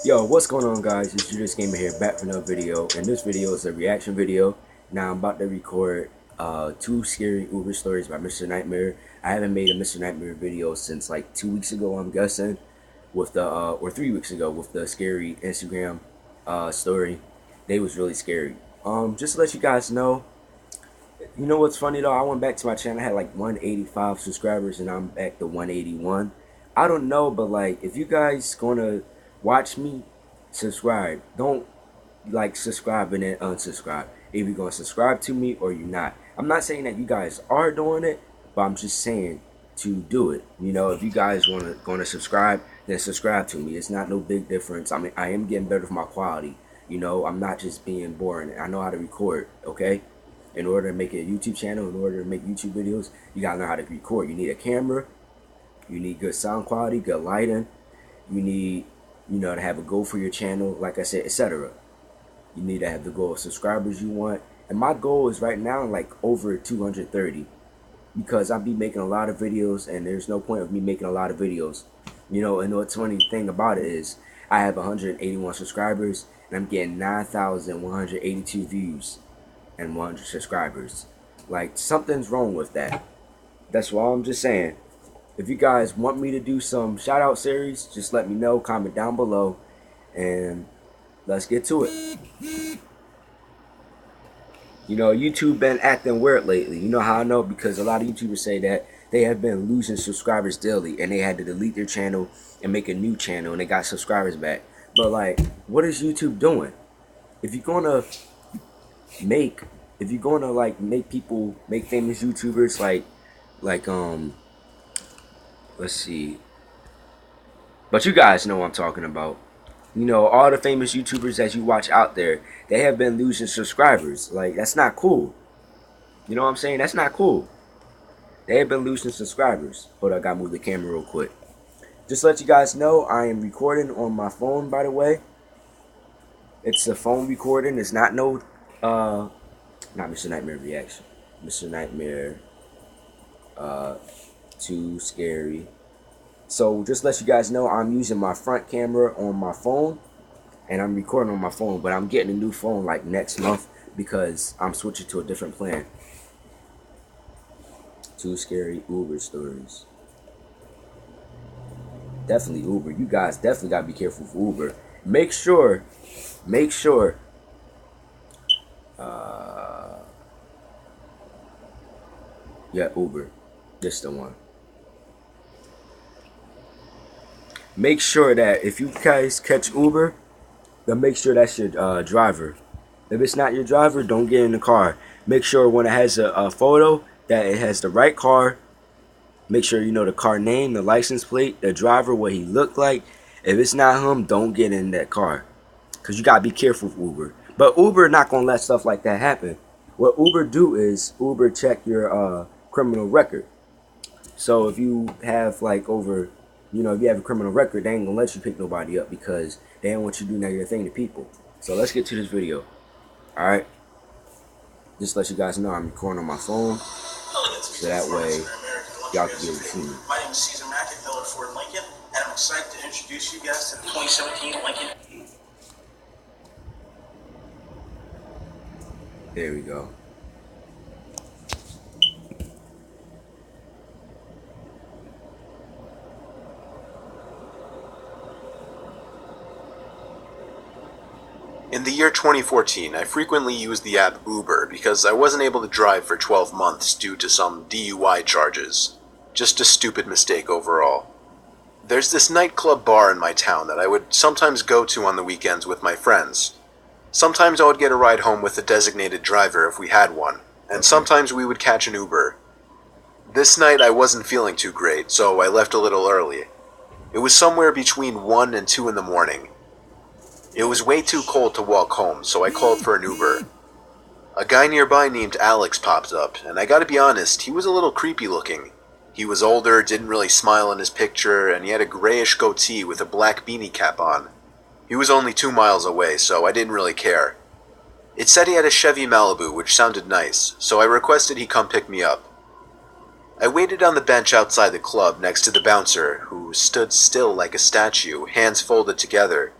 Yo, what's going on, guys? It's Judas Gamer here, back for another video. And this video is a reaction video. Now I'm about to record two scary Uber stories by Mr. Nightmare. I haven't made a Mr. Nightmare video since like 2 weeks ago, I'm guessing, with the or 3 weeks ago with the scary Instagram story. They was really scary. Just to let you guys know, you know what's funny though? I went back to my channel. I had like 185 subscribers, and I'm back to 181. I don't know, but like, if you guys gonna watch me, subscribe. Don't like subscribe and then unsubscribe. If you're gonna subscribe to me or you're not. I'm not saying that you guys are doing it, but I'm just saying to do it. You know, if you guys gonna subscribe, then subscribe to me. It's not no big difference. I mean, I am getting better with my quality. You know, I'm not just being boring. I know how to record. Okay. In order to make a YouTube channel, in order to make YouTube videos, you gotta know how to record. You need a camera. You need good sound quality, good lighting. You need, to have a goal for your channel, like I said, etc. You need to have the goal of subscribers you want. And my goal is right now like over 230, because I'll be making a lot of videos, and there's no point of me making a lot of videos. And what's funny thing about it is I have 181 subscribers, and I'm getting 9,182 views and 100 subscribers. Like, something's wrong with that. That's all I'm just saying. If you guys want me to do some shout out series, just let me know, comment down below, and let's get to it. YouTube been acting weird lately. You know how I know? Because a lot of YouTubers say that they have been losing subscribers daily, and they had to delete their channel and make a new channel, and they got subscribers back. But like, what is YouTube doing? If you're gonna make people, make famous YouTubers like let's see. But you guys know what I'm talking about. All the famous YouTubers that you watch out there, they have been losing subscribers. Like, that's not cool. You know what I'm saying? That's not cool. They have been losing subscribers. Hold on, I gotta move the camera real quick. Just to let you guys know, I am recording on my phone, by the way. It's a phone recording. It's not no, not Mr. Nightmare reaction. Mr. Nightmare, too scary. So just let you guys know, I'm using my front camera on my phone, and I'm recording on my phone, but I'm getting a new phone like next month because I'm switching to a different plan. Too scary Uber stories. Definitely Uber. You guys definitely gotta be careful with Uber. Make sure, yeah, Uber. This is the one. Make sure that if you guys catch Uber, then make sure that's your driver. If it's not your driver, don't get in the car. Make sure when it has a photo that it has the right car. Make sure you know the car name, the license plate, the driver, what he looked like. If it's not him, don't get in that car, because you gotta be careful with Uber. But Uber not gonna let stuff like that happen. What Uber do is Uber check your criminal record. So if you have like over, if you have a criminal record, they ain't gonna let you pick nobody up, because they don't want you to do negative thing to people. So let's get to this video. Alright. Just to let you guys know, I'm recording on my phone, so that way y'all can be able to see me. My name is Caesar Mack at Miller Ford Lincoln, and I'm excited to introduce you guys to the 2017 Lincoln. There we go. In the year 2014, I frequently used the app Uber because I wasn't able to drive for 12 months due to some DUI charges. Just a stupid mistake overall. There's this nightclub bar in my town that I would sometimes go to on the weekends with my friends. Sometimes I would get a ride home with a designated driver if we had one, and sometimes we would catch an Uber. This night I wasn't feeling too great, so I left a little early. It was somewhere between 1 and 2 in the morning. It was way too cold to walk home, so I called for an Uber. A guy nearby named Alex popped up, and I gotta be honest, he was a little creepy looking. He was older, didn't really smile in his picture, and he had a grayish goatee with a black beanie cap on. He was only 2 miles away, so I didn't really care. It said he had a Chevy Malibu, which sounded nice, so I requested he come pick me up. I waited on the bench outside the club next to the bouncer, who stood still like a statue, hands folded together.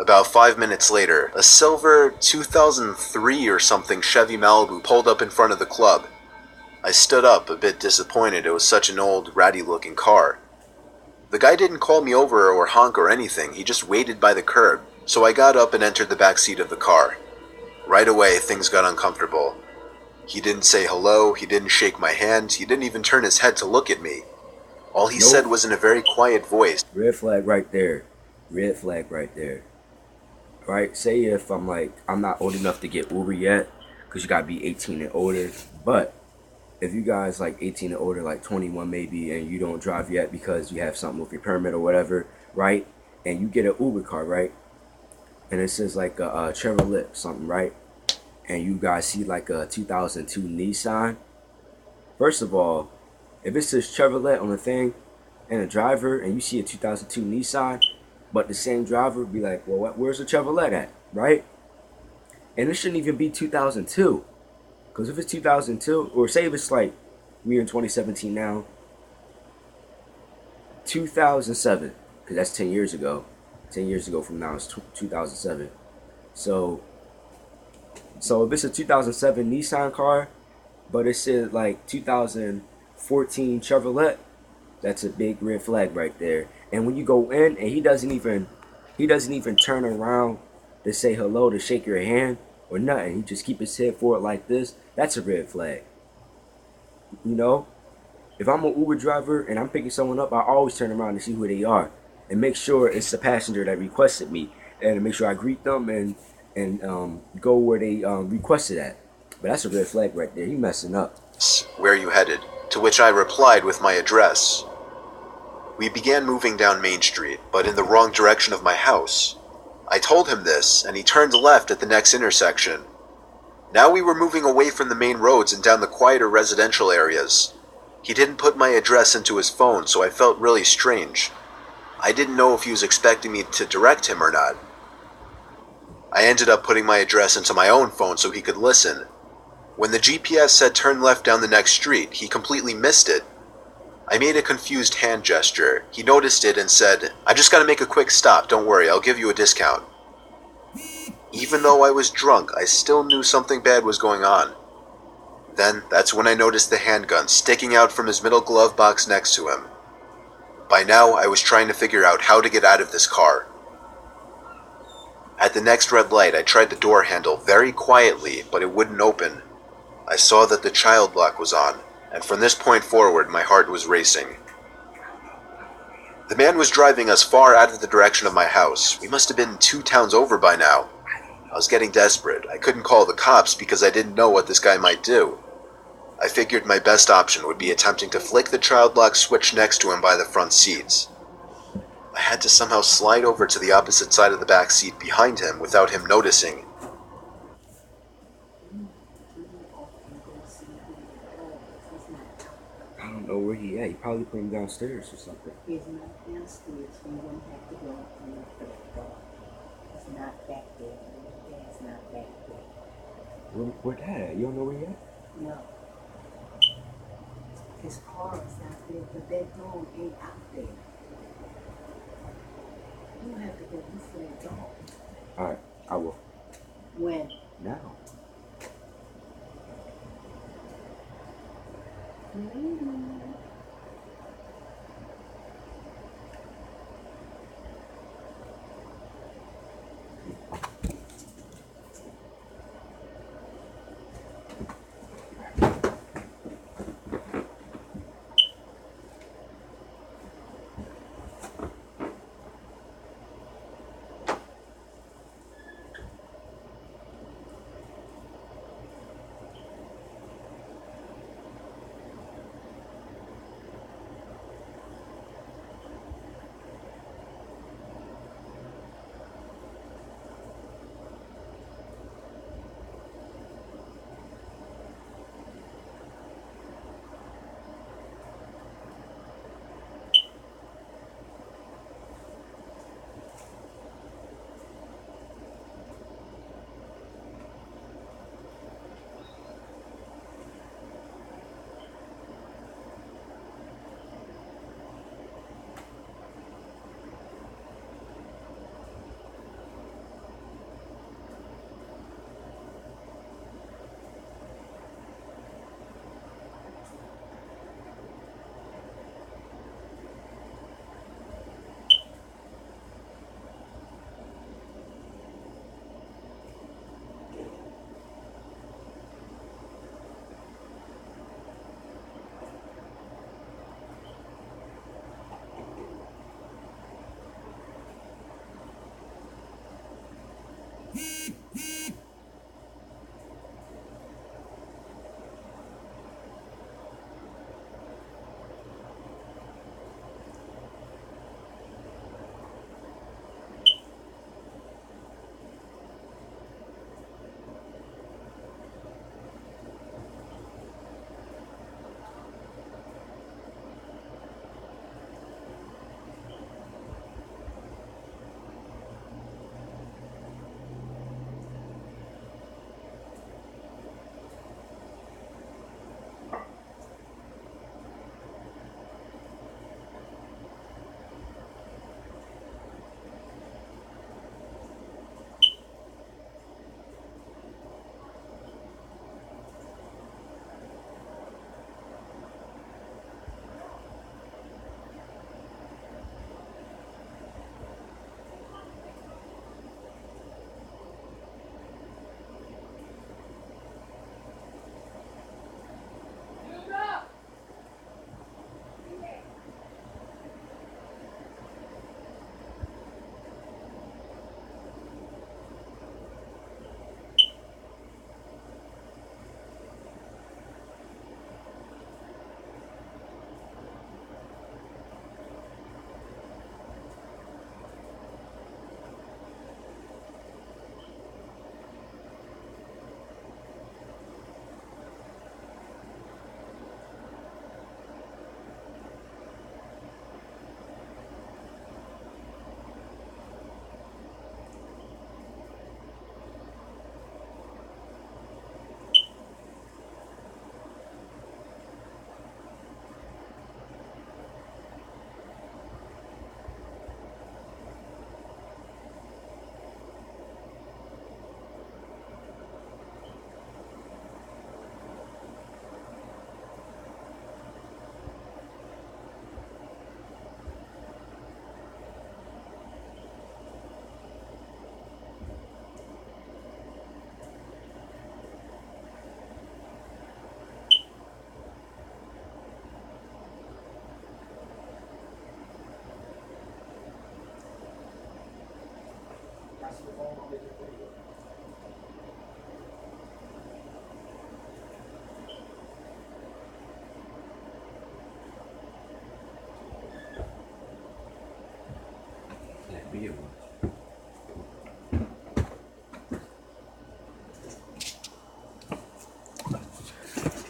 About 5 minutes later, a silver 2003 or something Chevy Malibu pulled up in front of the club. I stood up, a bit disappointed. It was such an old, ratty-looking car. The guy didn't call me over or honk or anything. He just waited by the curb. So I got up and entered the back seat of the car. Right away, things got uncomfortable. He didn't say hello, he didn't shake my hand, he didn't even turn his head to look at me. All he said was in a very quiet voice. Red flag right there. Red flag right there. Right? Say if I'm not old enough to get Uber yet, because you gotta be 18 and older. But if you guys like 18 and older, like 21 maybe, and you don't drive yet because you have something with your permit or whatever, right? And you get an Uber car, right? And it says like a Chevrolet something, right? And you guys see like a 2002 Nissan. First of all, if it says Chevrolet on the thing and a driver, and you see a 2002 Nissan, but the same driver be like, well, where's the Chevrolet at, right? And it shouldn't even be 2002, because if it's 2002, or say if it's like we're in 2017 now, 2007, because that's 10 years ago. 10 years ago from now, it's 2007. So if it's a 2007 Nissan car, but it said like 2014 Chevrolet, that's a big red flag right there. And when you go in and he doesn't even turn around to say hello, to shake your hand or nothing. He just keep his head forward like this. That's a red flag. You know, if I'm an Uber driver and I'm picking someone up, I always turn around to see who they are and make sure it's the passenger that requested me, and make sure I greet them and go where they requested at. But that's a red flag right there. He messing up. Where are you headed? To which I replied with my address. We began moving down Main Street, but in the wrong direction of my house. I told him this, and he turned left at the next intersection. Now we were moving away from the main roads and down the quieter residential areas. He didn't put my address into his phone, so I felt really strange. I didn't know if he was expecting me to direct him or not. I ended up putting my address into my own phone so he could listen. When the GPS said turn left down the next street, he completely missed it. I made a confused hand gesture. He noticed it and said, "I just gotta make a quick stop, don't worry, I'll give you a discount." Even though I was drunk, I still knew something bad was going on. Then, that's when I noticed the handgun sticking out from his middle glove box next to him. By now, I was trying to figure out how to get out of this car. At the next red light, I tried the door handle very quietly, but it wouldn't open. I saw that the child lock was on, and from this point forward, my heart was racing. The man was driving us far out of the direction of my house. We must have been 2 towns over by now. I was getting desperate. I couldn't call the cops because I didn't know what this guy might do. I figured my best option would be attempting to flick the child lock switch next to him by the front seats. I had to somehow slide over to the opposite side of the back seat behind him without him noticing. I don't know where he at. He probably put him downstairs or something. He's not downstairs. We wouldn't have to go on the third floor. It's not back there. It's not back there. Where that at? You don't know where he at? No. His car is not there. The bedroom ain't out there. You have to go look for that dog. Alright, I will. When? Now.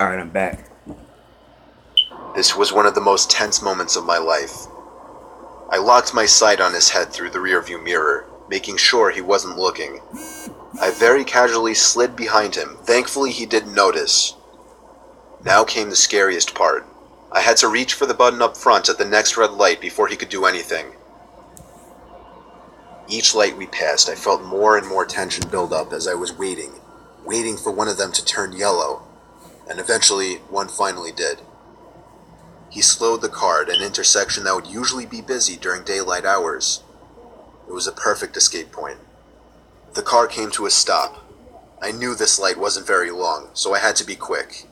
Alright, I'm back. This was one of the most tense moments of my life. I locked my sight on his head through the rearview mirror, making sure he wasn't looking. I very casually slid behind him. Thankfully, he didn't notice. Now came the scariest part. I had to reach for the button up front at the next red light before he could do anything. Each light we passed, I felt more and more tension build up as I was waiting for one of them to turn yellow, and eventually one finally did. He slowed the car at an intersection that would usually be busy during daylight hours. It was a perfect escape point. The car came to a stop. I knew this light wasn't very long, so I had to be quick.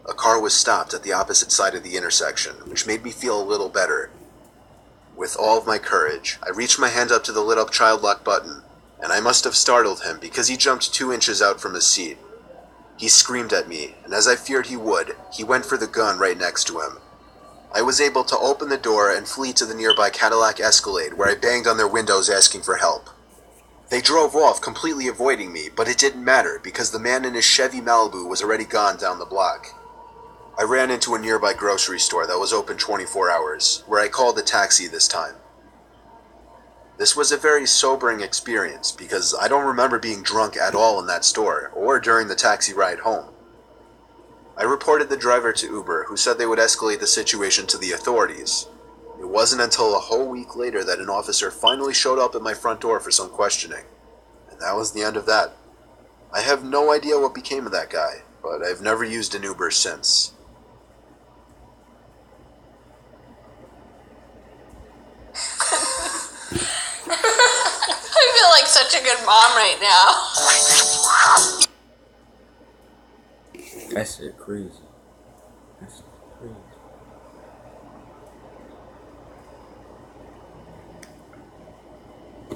A car was stopped at the opposite side of the intersection, which made me feel a little better. With all of my courage, I reached my hand up to the lit-up child lock button, and I must have startled him because he jumped 2 inches out from his seat. He screamed at me, and as I feared he would, he went for the gun right next to him. I was able to open the door and flee to the nearby Cadillac Escalade, where I banged on their windows asking for help. They drove off, completely avoiding me, but it didn't matter because the man in his Chevy Malibu was already gone down the block. I ran into a nearby grocery store that was open 24 hours, where I called a taxi this time. This was a very sobering experience because I don't remember being drunk at all in that store or during the taxi ride home. I reported the driver to Uber, who said they would escalate the situation to the authorities. It wasn't until a whole week later that an officer finally showed up at my front door for some questioning, and that was the end of that. I have no idea what became of that guy, but I've never used an Uber since. I feel like such a good mom right now. That shit crazy. That's crazy.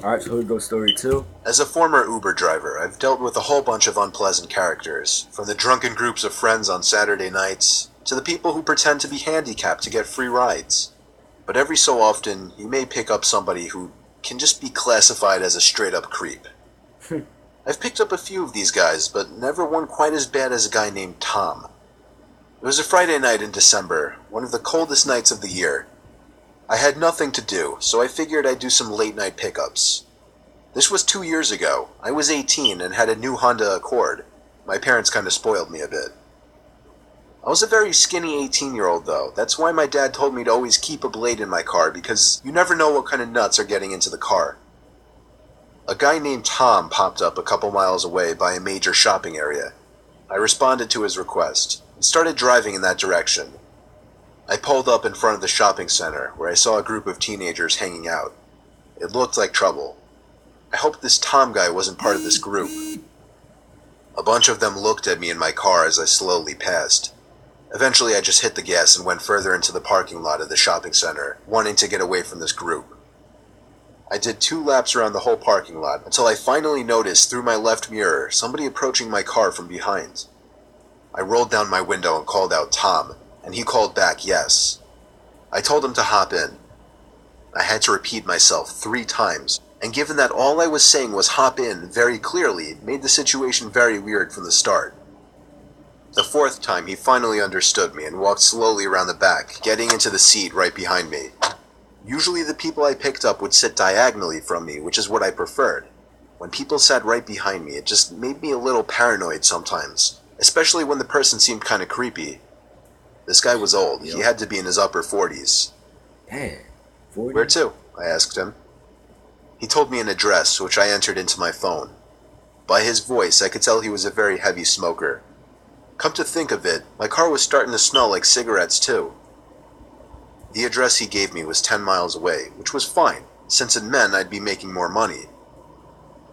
Alright, so here we go, story 2. As a former Uber driver, I've dealt with a whole bunch of unpleasant characters, from the drunken groups of friends on Saturday nights, to the people who pretend to be handicapped to get free rides. But every so often, you may pick up somebody who can just be classified as a straight-up creep. I've picked up a few of these guys, but never one quite as bad as a guy named Tom. It was a Friday night in December, one of the coldest nights of the year. I had nothing to do, so I figured I'd do some late-night pickups. This was 2 years ago. I was 18 and had a new Honda Accord. My parents kind of spoiled me a bit. I was a very skinny 18-year-old, though. That's why my dad told me to always keep a blade in my car, because you never know what kind of nuts are getting into the car. A guy named Tom popped up a couple miles away by a major shopping area. I responded to his request and started driving in that direction. I pulled up in front of the shopping center, where I saw a group of teenagers hanging out. It looked like trouble. I hoped this Tom guy wasn't part of this group. A bunch of them looked at me in my car as I slowly passed. Eventually, I just hit the gas and went further into the parking lot of the shopping center, wanting to get away from this group. I did 2 laps around the whole parking lot until I finally noticed through my left mirror somebody approaching my car from behind. I rolled down my window and called out Tom, and he called back yes. I told him to hop in. I had to repeat myself 3 times, and given that all I was saying was hop in very clearly, it made the situation very weird from the start. The 4th time, he finally understood me and walked slowly around the back, getting into the seat right behind me. Usually the people I picked up would sit diagonally from me, which is what I preferred. When people sat right behind me, it just made me a little paranoid sometimes, especially when the person seemed kind of creepy. This guy was old. He had to be in his upper 40s. Damn. 40? Where to? I asked him. He told me an address, which I entered into my phone. By his voice, I could tell he was a very heavy smoker. Come to think of it, my car was starting to smell like cigarettes too. The address he gave me was 10 miles away, which was fine, since it meant I'd be making more money.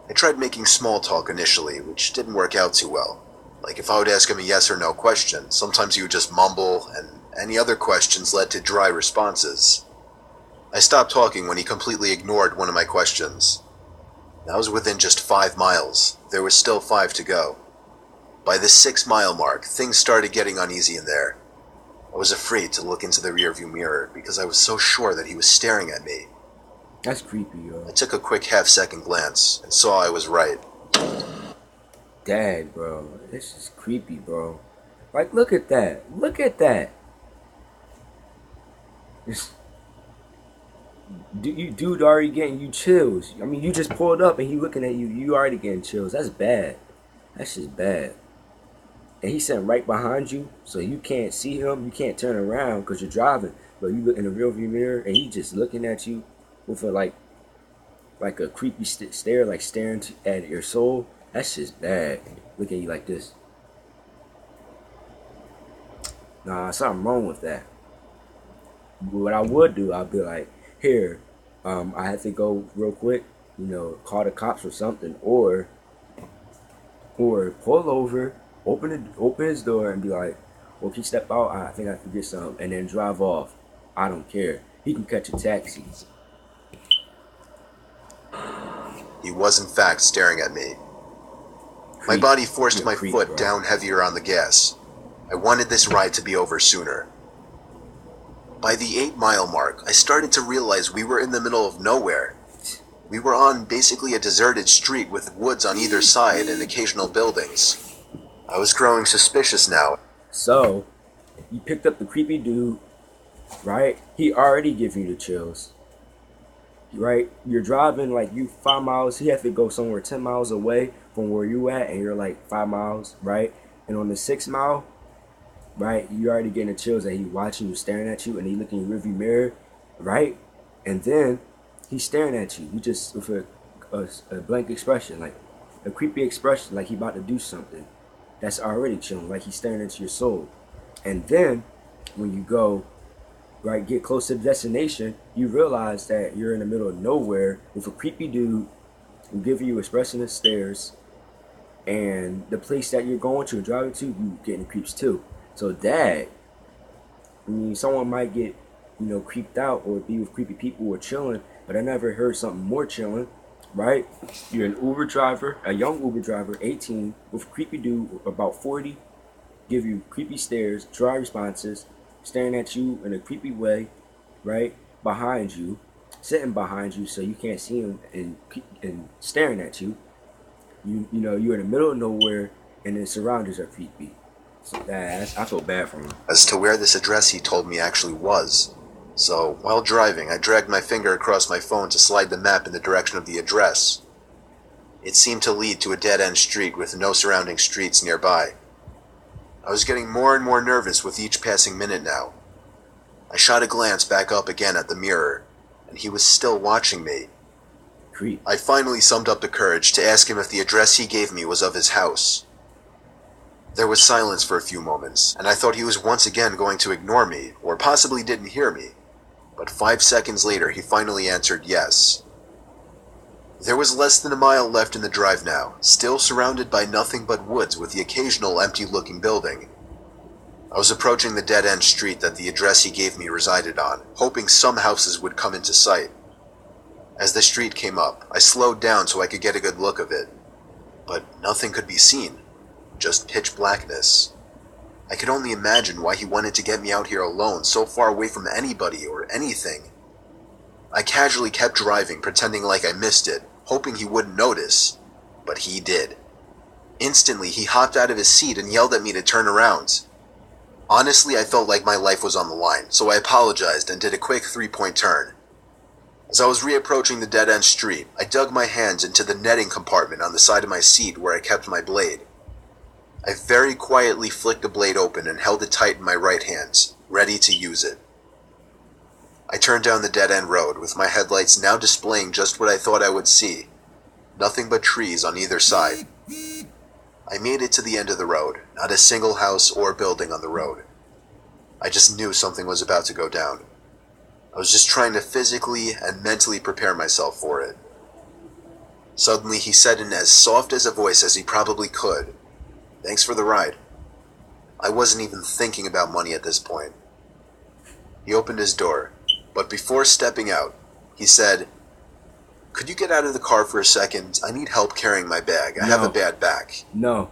I tried making small talk initially, which didn't work out too well. Like if I would ask him a yes or no question, sometimes he would just mumble, and any other questions led to dry responses. I stopped talking when he completely ignored one of my questions. That was within just 5 miles. There was still 5 to go. By the 6-mile mark, things started getting uneasy in there. I was afraid to look into the rearview mirror because I was so sure that he was staring at me. That's creepy, yo. I took a quick half-second glance and saw I was right. Dad, bro. This is creepy, bro. Like, look at that. Look at that. Dude already getting you chills. I mean, you just pulled up and he looking at you. You already getting chills. That's bad. That's just bad. And he's sitting right behind you, so you can't see him. You can't turn around because you're driving. But you look in the rearview mirror and he just looking at you with a like a creepy stare, like staring at your soul. That's just bad. Look at you like this. Nah, something wrong with that. What I would do, I'd be like, here, I have to go real quick, call the cops or something, or pull over, open his door and be like, well, can you step out? I think I can get some, and then drive off. I don't care. He can catch a taxi. He was in fact staring at me. My body forced my foot down heavier on the gas. I wanted this ride to be over sooner. By the 8-mile mark, I started to realize we were in the middle of nowhere. We were on basically a deserted street with woods on either side and occasional buildings. I was growing suspicious now. So, you picked up the creepy dude, right? He already give you the chills, right? You're driving like you 5 miles. He have to go somewhere 10 miles away from where you at, and you're like 5 miles, right? And on the 6th mile, right, you already getting the chills that he watching you, staring at you, and he looking in your rearview mirror, right? And then he's staring at you. You just with a blank expression, like a creepy expression, like he about to do something. That's already chilling, like he's staring into your soul. And then when you go, right, get close to the destination, you realize that you're in the middle of nowhere with a creepy dude who give you expressionless stares, and the place that you're going to, driving to, you getting creeps too. So that, I mean, someone might get, creeped out or be with creepy people or chilling, but I never heard something more chilling, right? You're an Uber driver, a young Uber driver, 18, with a creepy dude about 40, give you creepy stares, dry responses, staring at you in a creepy way, right? Behind you, sitting behind you so you can't see him and staring at you. You're in the middle of nowhere and the surroundings are creepy. So I feel bad for him. As to where this address he told me actually was. So, while driving, I dragged my finger across my phone to slide the map in the direction of the address. It seemed to lead to a dead-end street with no surrounding streets nearby. I was getting more and more nervous with each passing minute now. I shot a glance back up again at the mirror, and he was still watching me. Creep. I finally summed up the courage to ask him if the address he gave me was of his house. There was silence for a few moments, and I thought he was once again going to ignore me, or possibly didn't hear me. But 5 seconds later, he finally answered yes. There was less than a mile left in the drive now, still surrounded by nothing but woods with the occasional empty-looking building. I was approaching the dead-end street that the address he gave me resided on, hoping some houses would come into sight. As the street came up, I slowed down so I could get a good look of it. But nothing could be seen. Just pitch blackness. I could only imagine why he wanted to get me out here alone, so far away from anybody or anything. I casually kept driving, pretending like I missed it, hoping he wouldn't notice. But he did. Instantly, he hopped out of his seat and yelled at me to turn around. Honestly, I felt like my life was on the line, so I apologized and did a quick 3-point turn. As I was reapproaching the dead-end street, I dug my hands into the netting compartment on the side of my seat where I kept my blade. I very quietly flicked the blade open and held it tight in my right hand, ready to use it. I turned down the dead-end road, with my headlights now displaying just what I thought I would see. Nothing but trees on either side. I made it to the end of the road, not a single house or building on the road. I just knew something was about to go down. I was just trying to physically and mentally prepare myself for it. Suddenly he said in as soft as a voice as he probably could, "Thanks for the ride." I wasn't even thinking about money at this point. He opened his door, but before stepping out, he said, "Could you get out of the car for a second? I need help carrying my bag. I have a bad back." No.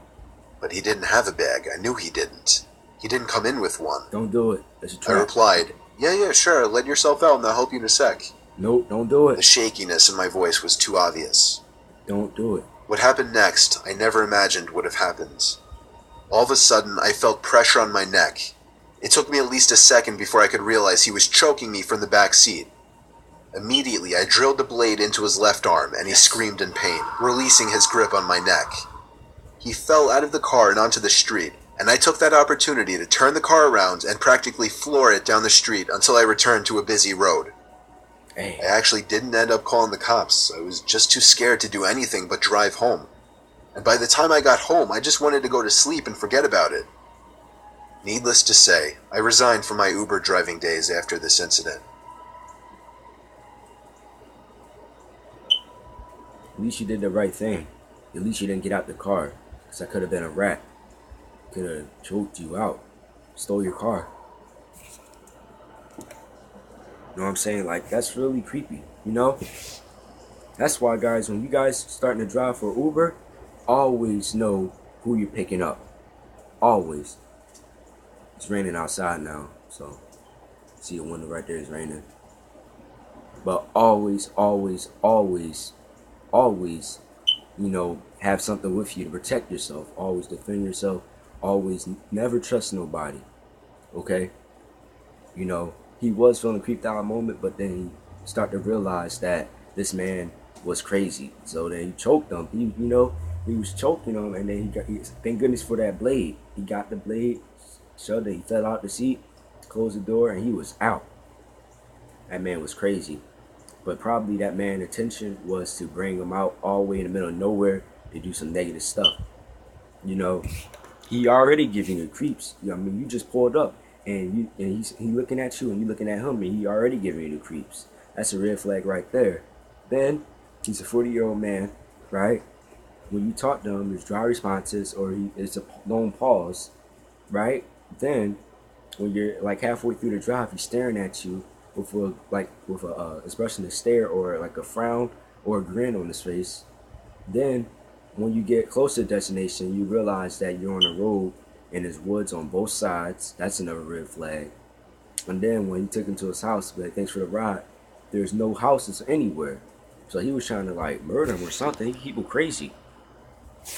But he didn't have a bag. I knew he didn't. He didn't come in with one. Don't do it. It's a I trap. replied, Yeah, sure, let yourself out and I'll help you in a sec." Nope, don't do The it. shakiness in my voice was too obvious. Don't do it. What happened next, I never imagined would have happened. All of a sudden, I felt pressure on my neck. It took me at least a second before I could realize he was choking me from the back seat. Immediately, I drilled the blade into his left arm, and he screamed in pain, releasing his grip on my neck. He fell out of the car and onto the street, and I took that opportunity to turn the car around and practically floor it down the street until I returned to a busy road. Hey. I actually didn't end up calling the cops. I was just too scared to do anything but drive home. And by the time I got home, I just wanted to go to sleep and forget about it. Needless to say, I resigned from my Uber driving days after this incident. At least you did the right thing. At least you didn't get out the car. Because that could have been a rat. Could have choked you out. Stole your car. You know what I'm saying? Like, that's really creepy, you know? That's why, guys, when you guys starting to drive for Uber, always know who you're picking up. Always. It's raining outside now, so see the window right there is raining. But always, always, always, always, you know, have something with you to protect yourself. Always defend yourself. Always never trust nobody. Okay? You know, he was feeling creeped out a moment, but then he started to realize that this man was crazy. So then he choked him. He was choking him, and then thank goodness for that blade. He got the blade, shoved it, he fell out the seat, closed the door, and he was out. That man was crazy. But probably that man's intention was to bring him out all the way in the middle of nowhere to do some negative stuff. You know, he already giving you creeps. I mean, you just pulled up, and he's looking at you, and you looking at him, and he already giving you the creeps. That's a red flag right there. Then he's a 40-year-old man, right? When you talk to him, there's dry responses, or it's a long pause, right? Then when you're like halfway through the drive, he's staring at you with a expression of stare or like a frown or a grin on his face. Then when you get close to the destination, you realize that you're on a road and there's woods on both sides. That's another red flag. And then when he took him to his house, like, thanks for the ride, there's no houses anywhere. So he was trying to like murder him or something. People crazy.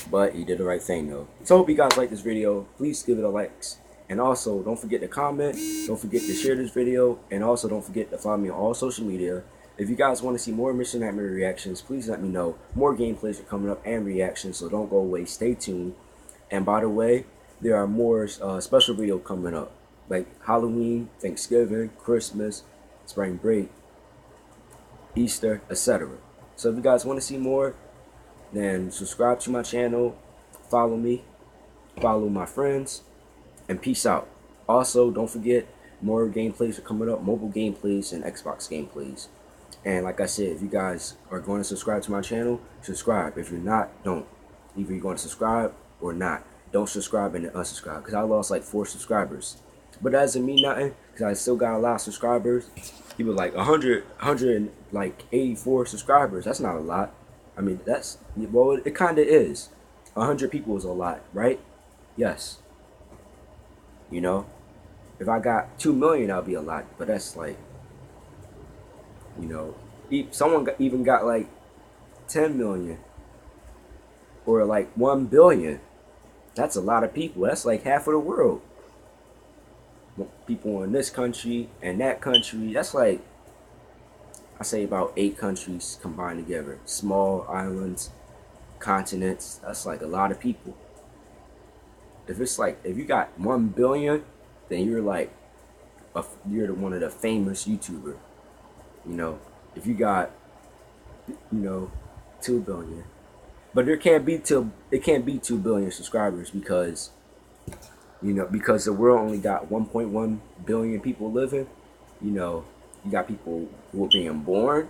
But he did the right thing though. So I hope you guys like this video. Please give it a like. And also, don't forget to comment. Don't forget to share this video. And also, don't forget to follow me on all social media. If you guys want to see more Mr. Nightmare reactions, please let me know. More gameplays are coming up and reactions, so don't go away. Stay tuned. And by the way, there are more special videos coming up. Like Halloween, Thanksgiving, Christmas, spring break, Easter, etc. So if you guys want to see more, then subscribe to my channel. Follow me. Follow my friends. And peace out. Also, don't forget, more gameplays are coming up, mobile gameplays and Xbox gameplays. And like I said, if you guys are going to subscribe to my channel, subscribe. If you're not, don't. Either you're going to subscribe or not. Don't subscribe and then unsubscribe, because I lost like 4 subscribers. But that doesn't mean nothing, because I still got a lot of subscribers. People like 184 subscribers. That's not a lot. I mean, well, it kind of is. 100 people is a lot, right? Yes. You know, if I got 2 million, that'll be a lot. But that's like, you know, someone even got like 10 million or like 1 billion. That's a lot of people. That's like half of the world. People in this country and that country. That's like, I say about 8 countries combined together. Small islands, continents. That's like a lot of people. If it's like, if you got 1 billion, then you're like, you're one of the famous YouTuber. You know, if you got, you know, 2 billion, but it can't be 2 billion subscribers, because, you know, because the world only got 1.1 billion people living. You know, you got people who are being born.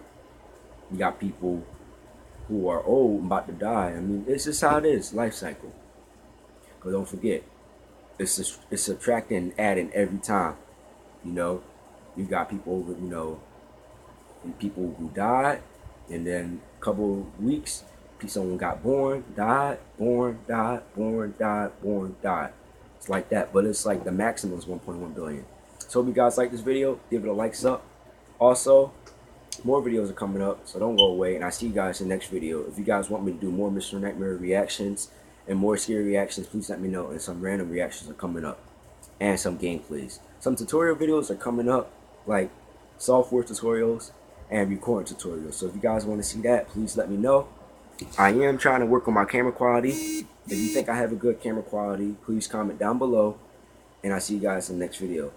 You got people who are old, about to die. I mean, it's just how it is, life cycle. But don't forget, it's subtracting and adding every time. You know, you got people, you know, people who died, and then a couple of weeks, someone got born, died, born, died, born, died, born, died. It's like that, but it's like the maximum is 1.1 billion. So if you guys like this video, give it a likes up. Also, more videos are coming up, so don't go away, and I'll see you guys in the next video. If you guys want me to do more Mr. Nightmare reactions and more scary reactions, please let me know. And some random reactions are coming up, and some gameplays. Some tutorial videos are coming up, like software tutorials and recording tutorials. So if you guys want to see that, please let me know. I am trying to work on my camera quality. If you think I have a good camera quality, please comment down below, and I'll see you guys in the next video.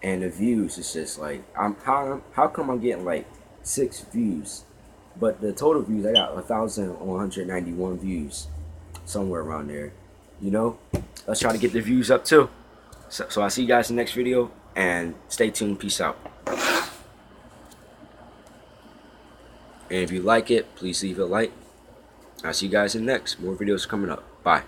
And the views, it's just like, how come I'm getting like 6 views, but the total views, I got 1,191 views, somewhere around there. You know, let's try to get the views up too. So I'll see you guys in the next video, and stay tuned. Peace out. And if you like it, please leave a like. I'll see you guys in the next. More videos coming up. Bye.